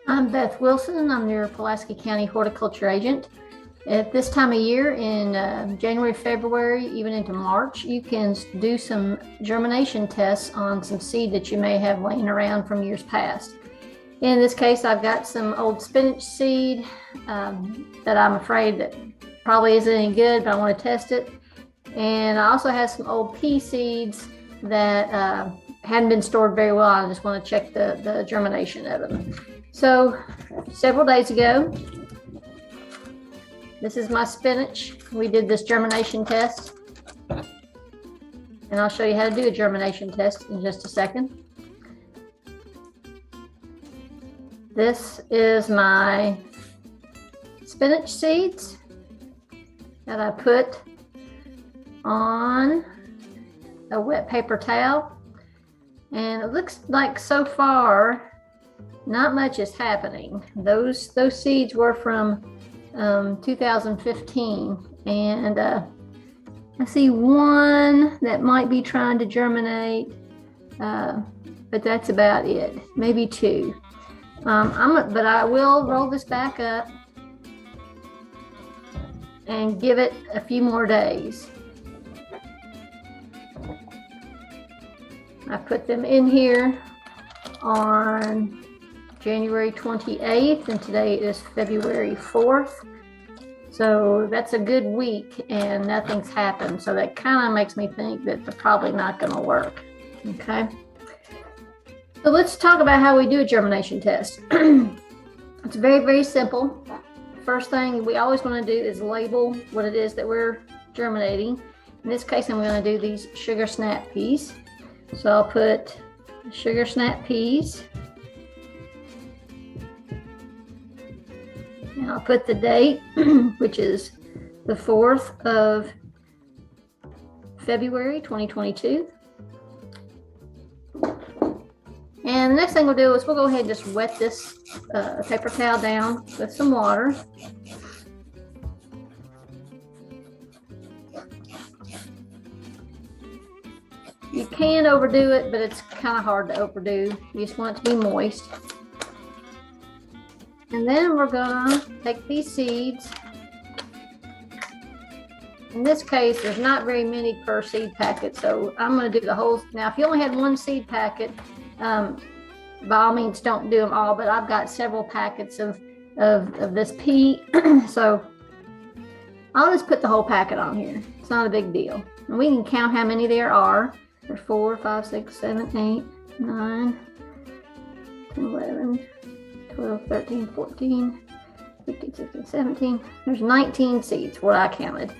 I'm Beth Wilson. I'm your Pulaski County Horticulture Agent. At this time of year in January, February, even into March, you can do some germination tests on some seed that you may have laying around from years past. In this case, I've got some old spinach seed that I'm afraid that probably isn't any good, but I want to test it. And I also have some old pea seeds that hadn't been stored very well. I just want to check the germination of them. So several days ago, this is my spinach. We did this germination test, and I'll show you how to do a germination test in just a second. This is my spinach seeds that I put on a wet paper towel, and it looks like so far not much is happening. Those seeds were from 2015, and I see one that might be trying to germinate, but that's about it. Maybe two. But I will roll this back up and give it a few more days. I put them in here on January 28th, and today is February 4th. So that's a good week and nothing's happened. So that kind of makes me think that they're probably not going to work. Okay. So let's talk about how we do a germination test. It's very, very simple. First thing we always want to do is label what it is that we're germinating. In this case, I'm going to do these sugar snap peas. So I'll put sugar snap peas. And I'll put the date, which is the 4th of February, 2022. And the next thing we'll do is we'll go ahead and just wet this paper towel down with some water. You can overdo it, but it's kind of hard to overdo. You just want it to be moist. And then we're gonna take these seeds. In this case, there's not very many per seed packet, so I'm gonna do the whole. Now, if you only had one seed packet, by all means, don't do them all, but I've got several packets of this pea, so I'll just put the whole packet on here. It's not a big deal. And we can count how many there are. There's 4, 5, 6, 7, 8, 9, 10, 11, 12, 13, 14, 15, 16, 17. There's 19 seeds, what I counted.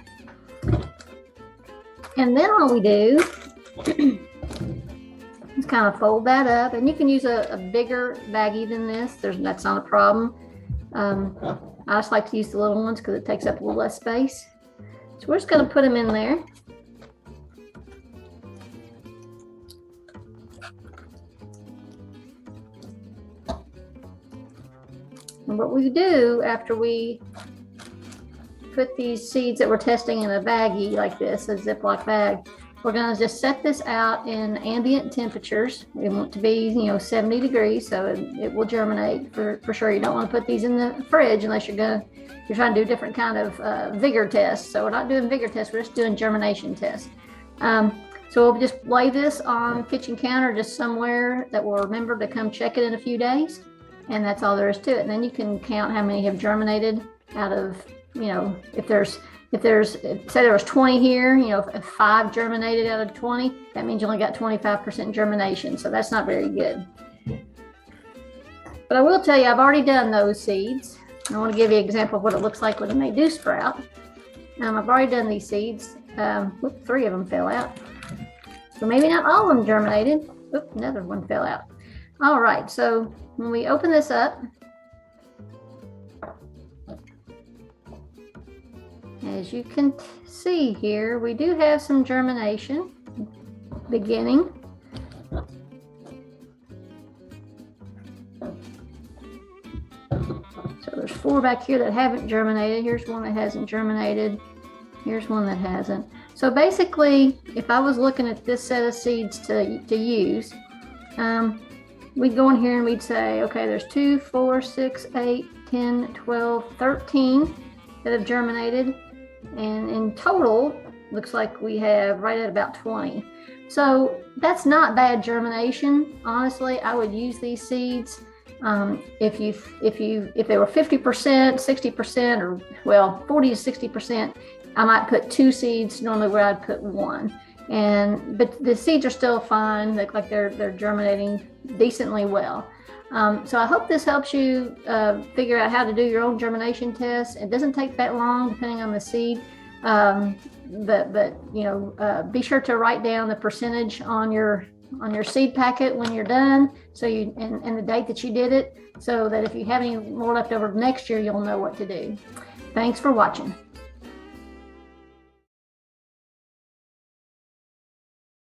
And then all we do is kind of fold that up. And you can use a bigger baggie than this. That's not a problem. I just like to use the little ones because it takes up a little less space. So we're just going to put them in there. And what we do after we put these seeds that we're testing in a baggie like this, a Ziploc bag, we're going to just set this out in ambient temperatures. We want it to be, 70 degrees, so it will germinate for sure. You don't want to put these in the fridge unless you're trying to do a different kind of vigor test. So we're not doing vigor tests, we're just doing germination tests. So we'll just lay this on the kitchen counter, just somewhere that we'll remember to come check it in a few days. And that's all there is to it. And then you can count how many have germinated out of, if say there was 20 here, if 5 germinated out of 20, that means you only got 25% germination. So that's not very good. But I will tell you, I've already done those seeds. I want to give you an example of what it looks like when they do sprout. I've already done these seeds. 3 of them fell out. So maybe not all of them germinated. Oop, another one fell out. All right, so when we open this up, as you can see here, we do have some germination beginning. So there's 4 back here that haven't germinated. Here's one that hasn't germinated. Here's one that hasn't. So basically, if I was looking at this set of seeds to use, we'd go in here and we'd say, okay, there's 2, 4, 6, 8, 10, 12, 13 that have germinated. And in total, looks like we have right at about 20. So that's not bad germination. Honestly, I would use these seeds. If they were 50%, 60%, or well, 40 to 60%, I might put 2 seeds normally where I'd put 1. But the seeds are still fine. Look like they're germinating decently well. So I hope this helps you figure out how to do your own germination test. It doesn't take that long depending on the seed. But be sure to write down the percentage on your seed packet when you're done, so and the date that you did it, so that if you have any more left over next year, you'll know what to do. Thanks for watching.